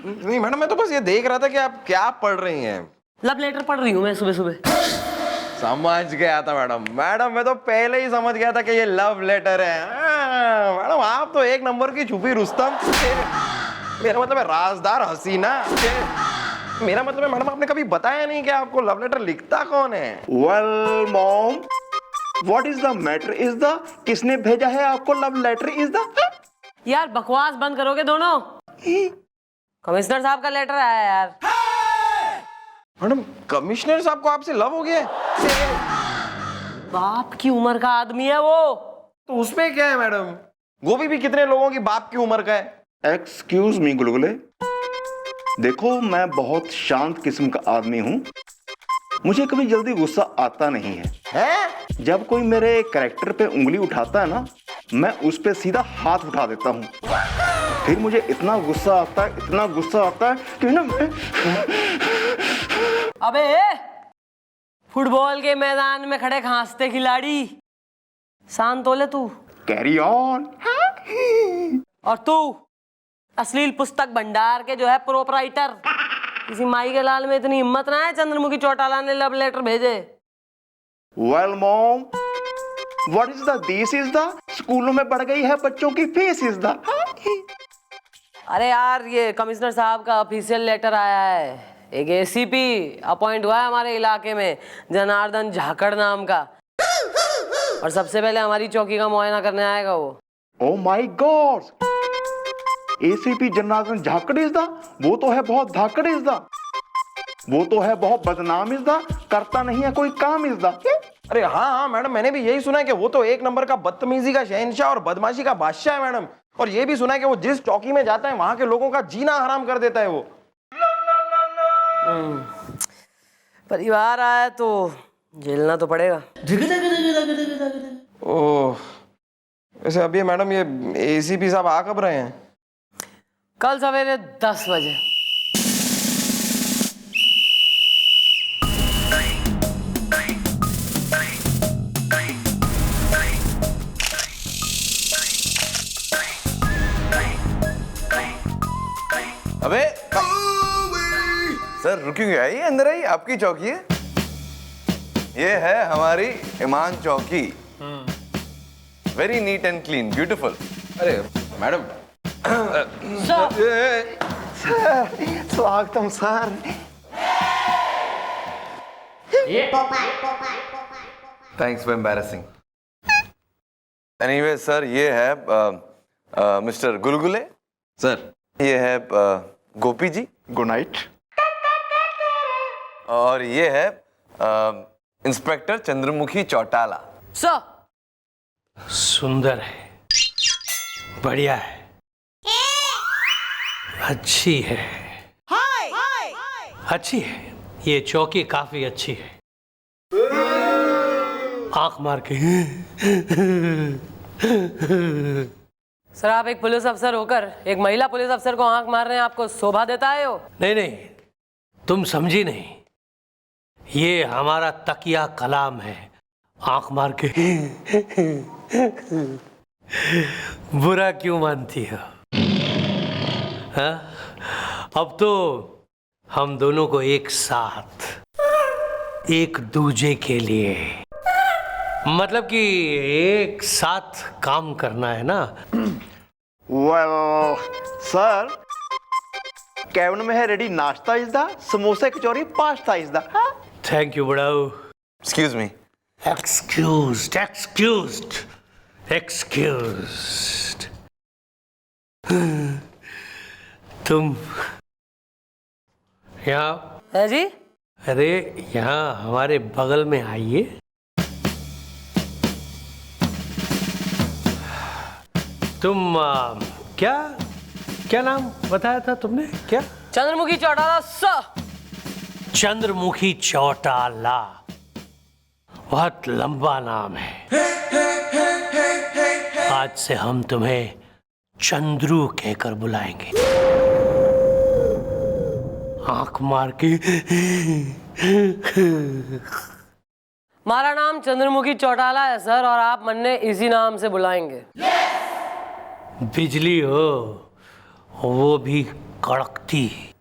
नहीं मैडम, मैं तो बस ये देख रहा था कि आप क्या पढ़ रही हैं। लव लेटर पढ़ रही हूँ मैं सुबह सुबह। समझ गया था मैडम। मैडम मैं तो पहले ही समझ गया था कि ये लव लेटर है। मैडम आप तो एक नंबर की छुपी रुस्तम। मेरा मतलब है राजदार हसीना। मेरा मतलब है मैडम, आपने कभी बताया नहीं कि आपको लव लेटर लिखता कौन है। Well mom, what is the matter is the, किसने भेजा है आपको लव लेटर इज द? यार बकवास बंद करोगे दोनों? कमिश्नर साहब का लेटर आया यार। मैडम कमिश्नर साहब को आपसे लव हो गया है? बाप की उम्र का आदमी है वो। तो उसमें क्या है मैडम, गोभी भी कितने लोगों की बाप की उम्र का है। एक्सक्यूज मी गुलगुले, देखो मैं बहुत शांत किस्म का आदमी हूं, मुझे कभी जल्दी गुस्सा आता नहीं है? जब कोई मेरे कैरेक्टर पे उंगली उठाता है ना, मैं उस पे सीधा हाथ उठा देता हूं। फिर मुझे इतना गुस्सा आता है, इतना गुस्सा आता है कि ना अबे फुटबॉल के मैदान में खड़े खांसते खिलाड़ी, शांत हो ले तू। Carry on. और तू अश्लील पुस्तक भंडार के जो है प्रोपराइटर, किसी माई के लाल में इतनी हिम्मत ना है चंद्रमुखी चौटाला ने लव लेटर भेजे। Well mom, what is the this is the, स्कूलों में बढ़ गई है बच्चों की फीस इज द। अरे यार ये कमिश्नर साहब का ऑफिशियल लेटर आया है। एक एसीपी अपॉइंट हुआ है हमारे इलाके में, जनार्दन झाकड़ नाम का, और सबसे पहले हमारी चौकी का मुआयना करने आएगा वो। Oh my god, ACP Janardan Jhakad is the, वो तो है बहुत धाकड़ इज द, वो तो है बहुत बदनाम इज द, करता नहीं है कोई काम इज द। अरे हाँ मैडम, मैंने भी यही सुना है कि वो तो एक नंबर का बदतमीजी का शहंशाह और बदमाशी का बादशाह है मैडम। और ये भी सुना है कि वो जिस चौकी में जाता है वहां के लोगों का जीना हराम कर देता है वो। परिवार आया तो झेलना तो पड़ेगा। ओह, वैसे अभी मैडम ये एसीपी साहब आ कब रहे हैं? कल सवेरे 10 बजे। अबे सर रुकिए, आइए अंदर आइए, आपकी चौकी है। ये है हमारी ईमान चौकी, very neat and clean, beautiful. अरे मैडम। स्वागतम sir. Thanks for embarrassing. Anyway sir, ये है मिस्टर गुलगुले सर, ये है गोपी जी, गुड नाइट। और ये है इंस्पेक्टर चंद्रमुखी चौटाला। सर सुंदर है, बढ़िया है, अच्छी है, अच्छी है, ये चौकी काफी अच्छी है। आंख मार के सर, आप एक पुलिस अफसर होकर एक महिला पुलिस अफसर को आंख मार रहे हैं, आपको शोभा देता है वो? नहीं नहीं, तुम समझी नहीं, ये हमारा तकिया कलाम है। आंख मार के बुरा क्यों मानती हो? हाँ? अब तो हम दोनों को एक साथ, एक दूजे के लिए, मतलब कि एक साथ काम करना है ना। वेल सर, कैबिन में है रेडी नाश्ता इज द, समोसे kachori pasta is the. Thank you बड़ाऊ। Excuse me. Excused, excused, excused. तुम यहाँ? है जी? अरे यहाँ हमारे बगल में आइए। तुम क्या क्या नाम बताया था तुमने? क्या? चंद्रमुखी चौटाला सर। चंद्रमुखी चौटाला बहुत लंबा नाम है। आज से हम तुम्हें चंद्रू कहकर बुलाएंगे। आंख मार के। हमारा नाम चंद्रमुखी चौटाला है सर, और आप मन्ने इसी नाम से बुलाएंगे। बिजली हो वो भी कड़कती।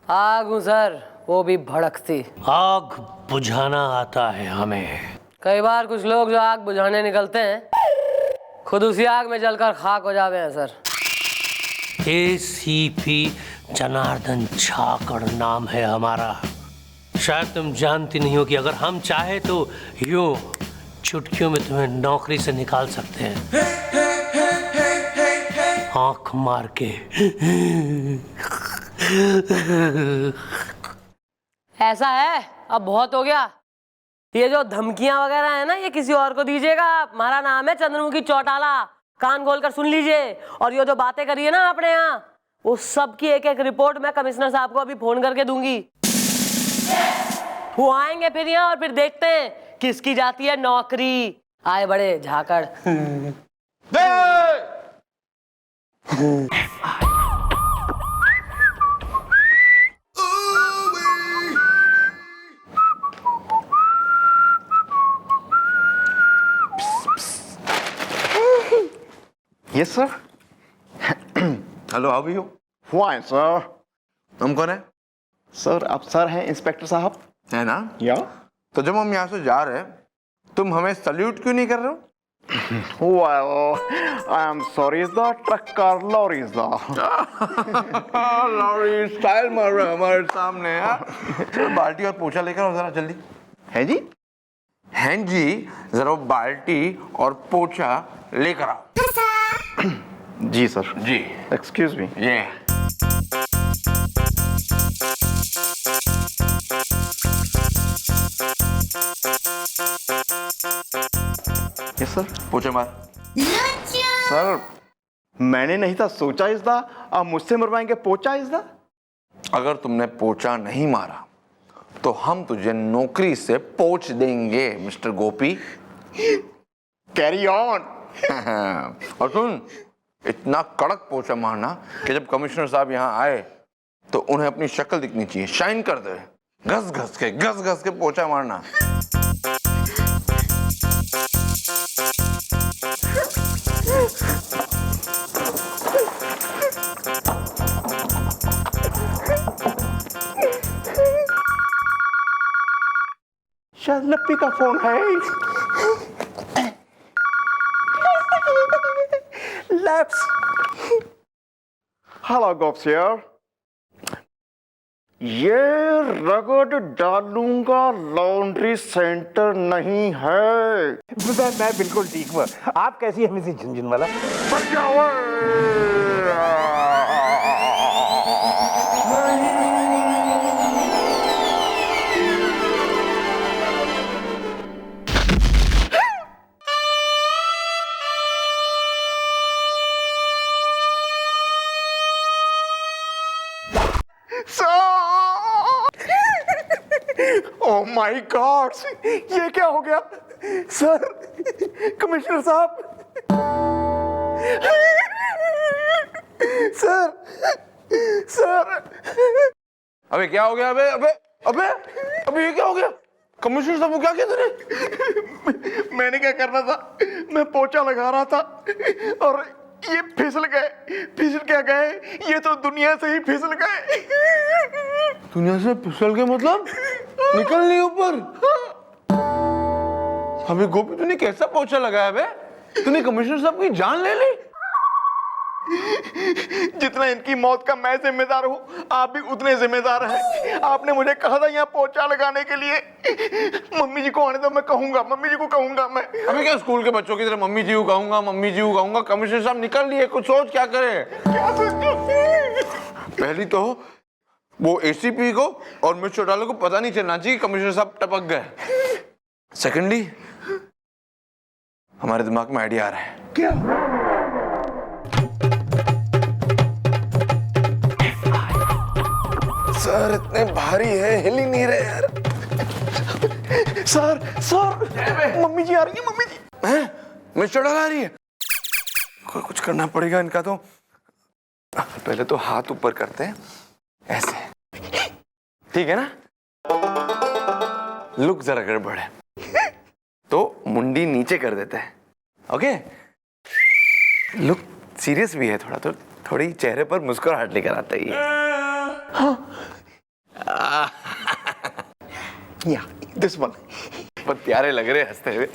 आग हूँ सर, वो भी भड़कती। आग बुझाना आता है हमें। कई बार कुछ लोग जो आग बुझाने निकलते हैं खुद उसी आग में जलकर खाक हो जाते हैं सर। एसीपी जनार्दन झाकड़ नाम है हमारा। शायद तुम जानती नहीं हो कि अगर हम चाहे तो यूं चुटकियों में तुम्हें नौकरी से निकाल सकते हैं, आंख मार के। ऐसा है, अब बहुत हो गया। ये जो धमकियां वगैरह है ना, ये किसी और को दीजिएगा आप। हमारा नाम है चंद्रमुखी चौटाला, कान खोल कर सुन लीजिए। और ये जो बातें करिए ना आपने यहाँ, वो सब की एक एक रिपोर्ट मैं कमिश्नर साहब को अभी फोन करके दूंगी। वो आएंगे फिर यहाँ और फिर देखते हैं किसकी जाती है नौकरी। आए बड़े Jhakad. Yes sir. Hello, how are you? Fine sir. तुम कौन है? सर आप सर हैं इंस्पेक्टर साहब? है ना? या तो जब हम यहाँ से जा रहे हैं तुम हमें सल्यूट क्यों नहीं कर रहे हो? Well, I am sorry is the truck car lorry is the lorry style मार रहे हैं हमारे सामने यार। चलो बाल्टी और पोछा लेकर आओ जरा जल्दी। है जी। हैं जी, जरा वो बाल्टी और पोछा लेकर आओ। जी सर। जी। Excuse me. ये यस सर। पोछा मार। सर मैंने नहीं था सोचा इस दा, आप मुझसे मरवाएंगे पोचा इस दा। अगर तुमने पोछा नहीं मारा तो हम तुझे नौकरी से पोछ देंगे मिस्टर गोपी। Carry on. और सुन, इतना कड़क पोछा मारना कि जब कमिश्नर साहब यहाँ आए तो उन्हें अपनी शक्ल दिखनी चाहिए, शाइन कर दे। घस घस के पोछा मारना। शायद लप्पी का फोन है। Let's. Hello Gops here. ये रगड़ डालूंगा लॉन्ड्री सेंटर नहीं है। मैं बिल्कुल ठीक हूँ। आप कैसी है Mrs Jhunjhunwala? Oh my god, ये क्या हो गया? सर, कमिश्नर साहब। सर। अबे क्या हो गया? अबे ये क्या हो गया? कमिश्नर साहब को क्या किया तूने? मैंने क्या करना था? मैं पोछा लगा रहा था और ये फिसल क्या गए? ये तो दुनिया से ही फिसल गए। दुनिया से फिसल के मतलब निकल नहीं ऊपर। अबे गोपी, तूने कैसा पोछा लगाया बे? तूने कमिश्नर साहब की जान ले ली। जितना इनकी मौत का मैं जिम्मेदार हूँ, आप भी उतने जिम्मेदार हैं। आपने मुझे कहा था यहाँ पोछा लगाने के लिए। मम्मी जी को आने दो, मैं कहूंगा, मम्मी जी को कहूंगा मैं। अबे क्या स्कूल के बच्चों की तरह मम्मी जी को कहूंगा? कमिश्नर साहब निकल लिए, कुछ सोच क्या करे। क्या सोचो? पहली तो वो एसीपी को और मिस्टर चौटाला को पता नहीं चलना चाहिए कमिश्नर साहब टपक गए। सेकेंडली, हमारे दिमाग में आइडिया आ रहा है। क्या? सर इतने भारी है, हिल ही नहीं रहे यार। सर, मम्मी जी आ रही है, मम्मी जी। हैं? मिस्टर चौटाला आ रही है? कुछ करना पड़ेगा इनका तो। पहले तो हाथ ऊपर करते हैं ऐसे, ठीक है ना? लुक जरा गड़बड़ है तो मुंडी नीचे कर देते हैं। ओके, लुक सीरियस भी है थोड़ा, तो थोड़ी चेहरे पर मुस्कुराहट लेकर आता ही है। या दिस वन। बहुत प्यारे लग रहे हैं हंसते हुए।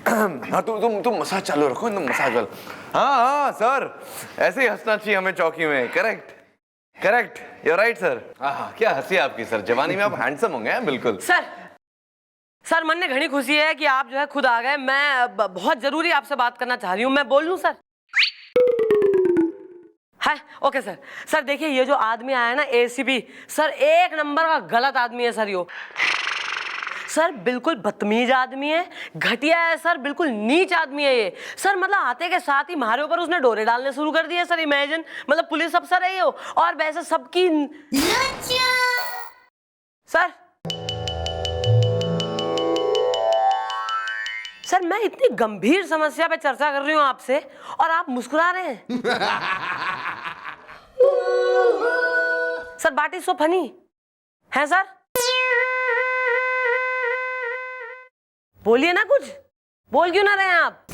हाँ तुम मसाज चालू रखो, तुम मसाज वाला। हाँ सर, ऐसे ही हंसना चाहिए हमें चौकी में। Correct correct, you right sir. हाँ क्या हंसी है आपकी सर, जवानी में आप हैंडसम होंगे हैं बिल्कुल। सर मन में घनी खुशी है कि आप जो है खुद आ गए। मैं बहुत जरूरी आपसे बात करना चाह रही हूँ। मैं बोल लूँ सर? है ओके सर। सर देखिए, ये जो आदमी आया है ना एसीपी, सर एक नंबर का गलत आदमी है सर। यो सर बिल्कुल बदतमीज आदमी है, घटिया है सर, बिल्कुल नीच आदमी है ये सर। मतलब आते के साथ ही हमारे ऊपर उसने डोरे डालने शुरू कर दिए सर। इमेजिन, मतलब पुलिस अफसर है ये और वैसे सबकी सर मैं इतनी गंभीर समस्या पे चर्चा कर रही हूँ आपसे और आप मुस्कुरा रहे हैं। सर बात इज सो फनी है सर। बोलिए ना कुछ, बोल क्यों ना रहे हैं आप?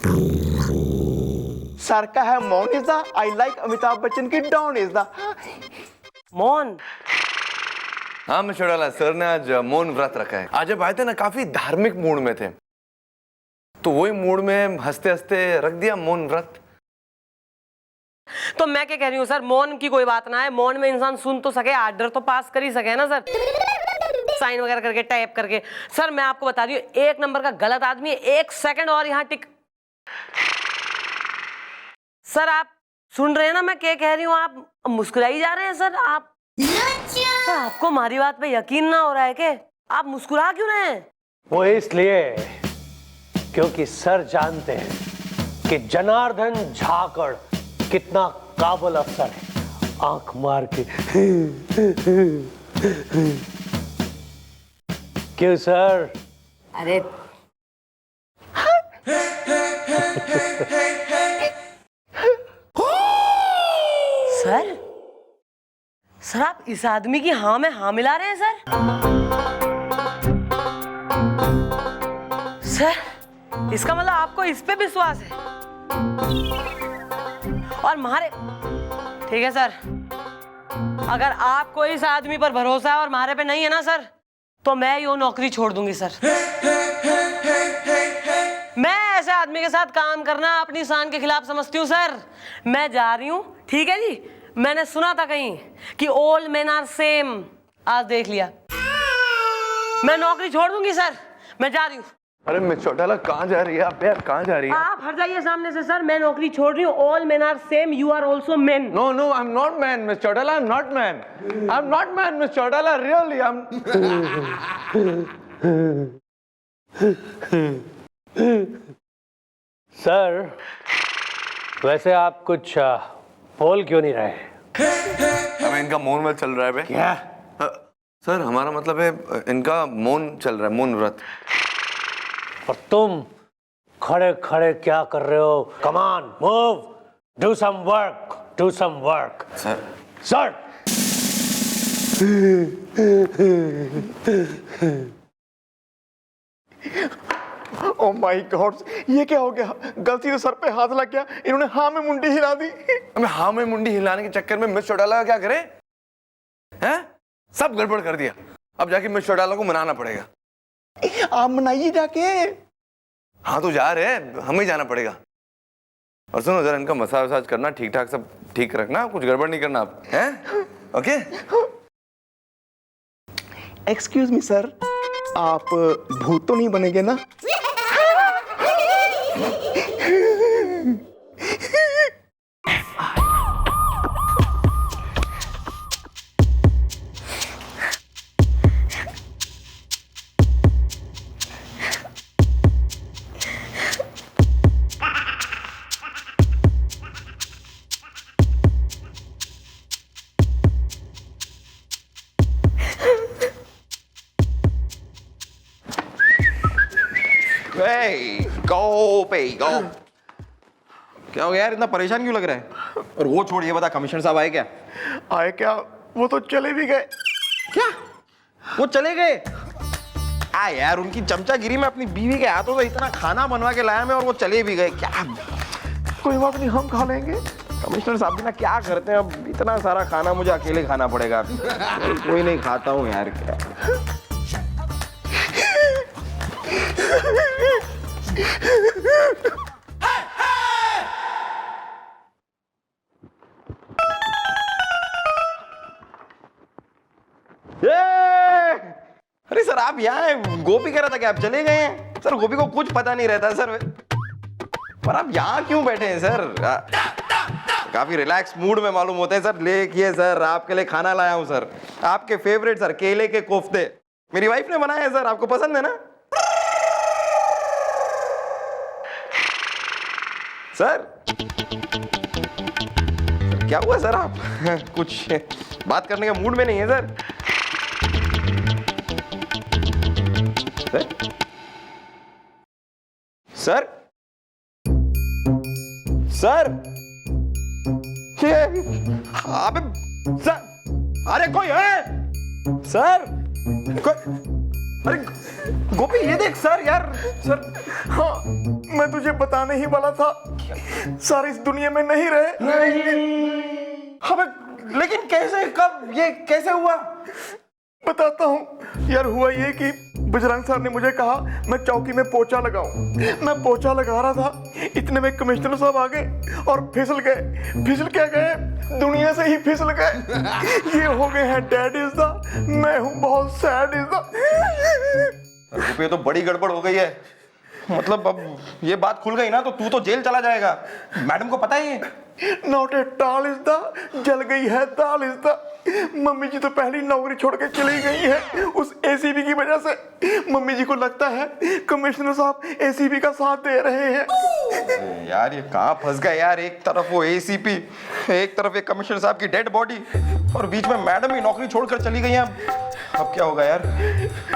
सर का है मौन is the, I like Amitabh Bachchan की डॉन इज द। मौन? हाँ मिस्टर चौटाला, सर ने आज मौन व्रत रखा है। आज जब आए थे ना काफी धार्मिक मूड में थे, तो वही मूड में हंसते हंसते रख दिया मौन व्रत। तो मैं क्या कह रही हूँ सर, मौन की कोई बात ना है। मौन में इंसान सुन तो सके, आर्डर तो पास कर ही सके ना सर, साइन वगैरह करके, टाइप करके। सर मैं आपको बता रही हूँ, एक नंबर का गलत आदमी है। एक सेकंड और यहाँ टिक। सर आप सुन रहे हैं ना मैं क्या कह रही हूँ? आप मुस्कुराई जा रहे हैं सर। आप सर आपको हमारी बात पे यकीन ना हो रहा है क्या? आप मुस्कुरा क्यों रहे हैं? वो इसलिए क्योंकि सर जानते हैं कि जनार्दन झाकड़ कितना काबिल अफसर है। आंख मार के क्यों सर? अरे सर आप इस आदमी की हाँ में हाँ मिला रहे हैं सर? इसका मतलब आपको इस पे विश्वास है और हमारे, ठीक है सर, अगर आपको इस आदमी पर भरोसा है और हमारे पे नहीं है ना सर, तो मैं ये नौकरी छोड़ दूंगी सर। मैं ऐसे आदमी के साथ काम करना अपनी शान के खिलाफ समझती हूँ सर। मैं जा रही हूँ, ठीक है जी। मैंने सुना था कहीं कि ऑल मेन आर सेम, आज देख लिया। मैं नौकरी छोड़ दूंगी सर, मैं जा रही हूँ। अरे मिस चौटाला कहाँ जा रही है आप यार, कहाँ जा रही है? आप हट जाइए सामने से सर, मैं नौकरी छोड़ रही हूँ। All men are same, you are also man. No, I'm not man, Miss Chautala. I'm not man. I'm not man, Miss Chautala. Really, I'm. Sir वैसे आप कुछ बोल क्यों नहीं रहे? हमें इनका मौन व्रत चल रहा है बे। क्या? सर हमारा मतलब है इनका मौन चल रहा है, मौन व्रत। और तुम खड़े खड़े क्या कर रहे हो? Come on, move, do some work, do some work. Sir sir oh my god, ये क्या हो गया? गलती से सर पे हाथ लग गया, इन्होंने हाँ में मुंडी हिला दी। हमें हाँ में मुंडी हिलाने के चक्कर में मिस चौटाला का क्या करे हैं? सब गड़बड़ कर दिया। अब जाके मिस चौटाला को मनाना पड़ेगा। आप मनाइए जाके। हाँ तो जा रहे हैं, हमें जाना पड़ेगा। और सुनो जरा, इनका मसाज वसाज करना, ठीक ठाक सब ठीक रखना, कुछ गड़बड़ नहीं करना आप, हैं? ओके? एक्सक्यूज मी सर, आप भूत तो नहीं बनेंगे ना? गो पे गो। क्या हो गया यार, इतना परेशान क्यों लग रहा है? और वो छोड़, ये बता कमिश्नर साहब आए क्या? आए क्या? वो तो चले भी गए। क्या वो चले गए? आ यार, उनकी चमचागिरी में अपनी बीवी के हाथों से इतना खाना बनवा के लाया मैं और वो चले भी गए। क्या कोई बात नहीं, हम खा लेंगे। कमिश्नर साहब भी ना क्या करते हैं, अब इतना सारा खाना मुझे अकेले खाना पड़ेगा। कोई नहीं खाता हूँ यार, क्या अरे सर आप यहाँ हैं? गोपी कह रहा था कि आप चले गए हैं। सर गोपी को कुछ पता नहीं रहता सर, पर आप यहाँ क्यों बैठे हैं सर? काफी रिलैक्स मूड में मालूम होते हैं सर। देखिए सर आपके लिए खाना लाया हूँ सर, आपके फेवरेट सर, केले के कोफ्ते मेरी वाइफ ने बनाए हैं सर, आपको पसंद है ना सर? क्या हुआ सर, आप कुछ बात करने के मूड में नहीं है सर? सर सर अबे सर, अरे कोई है सर? कोई, अरे गोपी ये देख सर, यार सर। हाँ, मैं तुझे बताने ही वाला था, सर इस दुनिया में नहीं रहे। अबे लेकिन कैसे, कब, ये कैसे हुआ? बताता हूँ यार। हुआ ये कि बजरंग सर ने मुझे कहा मैं चौकी में पोछा लगाऊं। मैं पोछा लगा रहा था, इतने में कमिश्नर साहब आ गए और फिसल गए। फिसल क्या गए, दुनिया से ही फिसल गए। ये हो गए हैं डैड इज द, मैं हूँ बहुत सैड इज द। ये तो बड़ी गड़बड़ हो गई है। मतलब अब ये बात खुल गई ना तो तू तो जेल चला जाएगा। मैडम को पता ही है। Not at all is the, जल गई है दाल इज द। मम्मी जी तो पहली नौकरी छोड़ के चली गई है उस एसीबी की वजह से। मम्मी जी को लगता है कमिश्नर साहब एसीबी का साथ दे रहे हैं। यार ये कहाँ फंस गए यार, एक तरफ वो एसीपी, एक तरफ ये कमिश्नर साहब की डेड बॉडी, और बीच में मैडम ही नौकरी छोड़कर चली गई हैं। अब क्या होगा यार?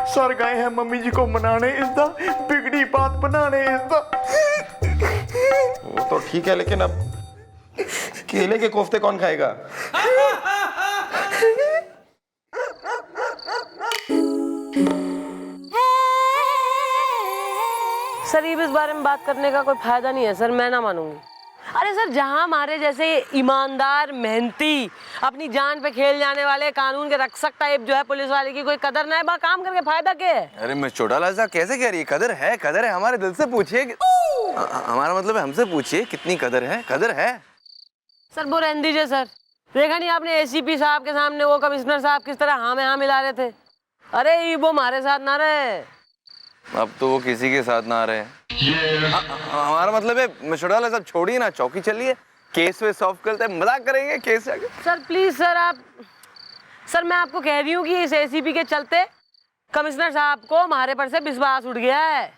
सर गए हैं मम्मी जी को मनाने इज द, बिगड़ी बात बनाने इज द। वो तो ठीक है, लेकिन अब केले के कोफ्ते कौन खाएगा? सर ये इस बारे में बात करने का कोई फायदा नहीं है सर, मैं ना मानूंगी। अरे सर जहां हमारे जैसे ईमानदार मेहनती अपनी जान पे खेल जाने वाले कानून के रक्षक टाइप जो है पुलिस वाले की कोई कदर ना है, वहाँ काम करके फायदा क्या है? अरे मैं चौटाला साहब कैसे कह रही है? कदर है, कदर है। हमारे दिल से पूछिए, हमारा मतलब है हमसे पूछिए कितनी कदर है। कदर है सर वो रहने दीजिए सर। देखा नहीं आपने एसीपी साहब के सामने वो कमिश्नर साहब किस तरह हाँ में हाँ मिला रहे थे? अरे वो हमारे साथ ना रहे। अब तो वो किसी के साथ ना रहे। हमारा मतलब है मशोड़ा साहब छोड़िए ना, चौकी चलिए, केस वे सॉल्व करते हैं, मजाक करेंगे केस आगे। सर प्लीज सर आप, सर मैं आपको कह रही हूँ कि इस एसीपी के चलते कमिश्नर साहब को हमारे पर से विश्वास उठ गया है।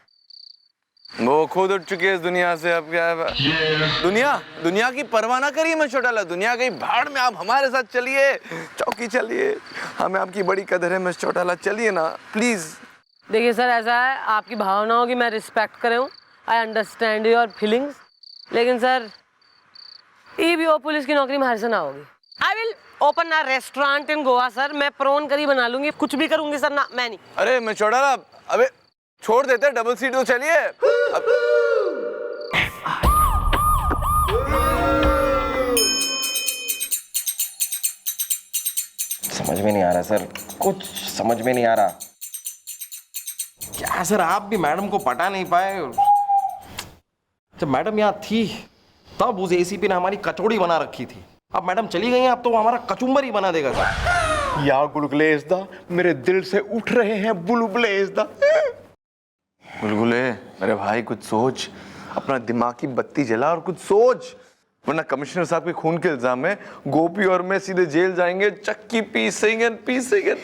वो खुद उठ चुके हैं इस दुनिया से। अब क्या है? दुनिया की परवाह ना करिए मशोड़ा, दुनिया गई भाड़ में, आप हमारे साथ चलिए, चौकी चलिए। हमें आपकी बड़ी कदर है मशोड़ा, चलिए ना प्लीज। देखिए सर ऐसा है, आपकी भावनाओं की मैं रिस्पेक्ट कर रहा हूँ, आई अंडरस्टैंड योर फीलिंग्स, लेकिन सर ये भी वो पुलिस की नौकरी हमारे से ना होगी। I will open a restaurant in Goa sir, मैं प्रॉन करी बना लूंगी, कुछ भी करूंगी सर। ना मैं नहीं। अरे मशोड़ा अबे छोड़ देते, डबल सीट तो चलिए। समझ में नहीं आ रहा सर, कुछ समझ में नहीं आ रहा। क्या सर आप भी मैडम को पटा नहीं पाए? जब मैडम यहाँ थी तब उस एसीपी ने हमारी कचौड़ी बना रखी थी। अब मैडम चली गई हैं, अब तो वो हमारा कचुम्बर ही बना देगा सर। या गुलगुले इज द, मेरे दिल से उठ रहे हैं बुलबुले इज द। गुलगुले मेरे भाई कुछ सोच, अपना दिमाग की बत्ती जला और कुछ सोच, वरना कमिश्नर साहब के खून के इल्जाम में गोपी और मैं सीधे जेल जाएंगे, चक्की पीसेंगे पीसेंगे।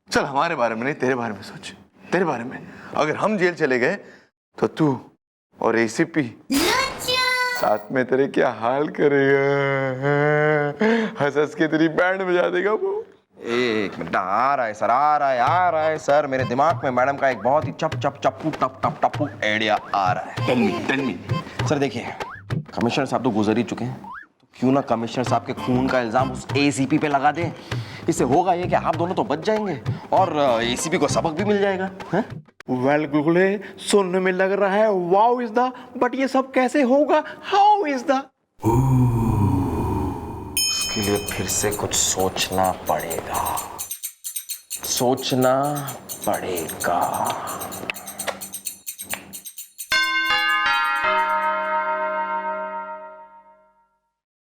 चल हमारे बारे में नहीं, तेरे बारे में सोच। तेरे बारे में अगर हम जेल चले गए तो तू और एसीपी साथ में तेरे क्या हाल करेगा? हंस हंस के तेरी बैंड बजा देगा वो। एक मिनट, आ रहा है सर, मेरे दिमाग में मैडम का एक बहुत ही चप चप चप्पू टप टप टप्पू आइडिया आ रहा है। Tell me. सर देखिए, कमिश्नर साहब तो गुजर ही चुके हैं, तो क्यों ना कमिश्नर साहब के खून का इल्जाम उस एसीपी पे लगा दें। इससे होगा ये कि आप दोनों तो बच जाएंगे और एसीपी को सबक भी मिल जाएगा। हैं? वेल गुलगुले, सुनने में लग रहा है वाओ इज द, बट ये सब कैसे होगा? How is the? उसके लिए फिर से कुछ सोचना पड़ेगा, सोचना पड़ेगा।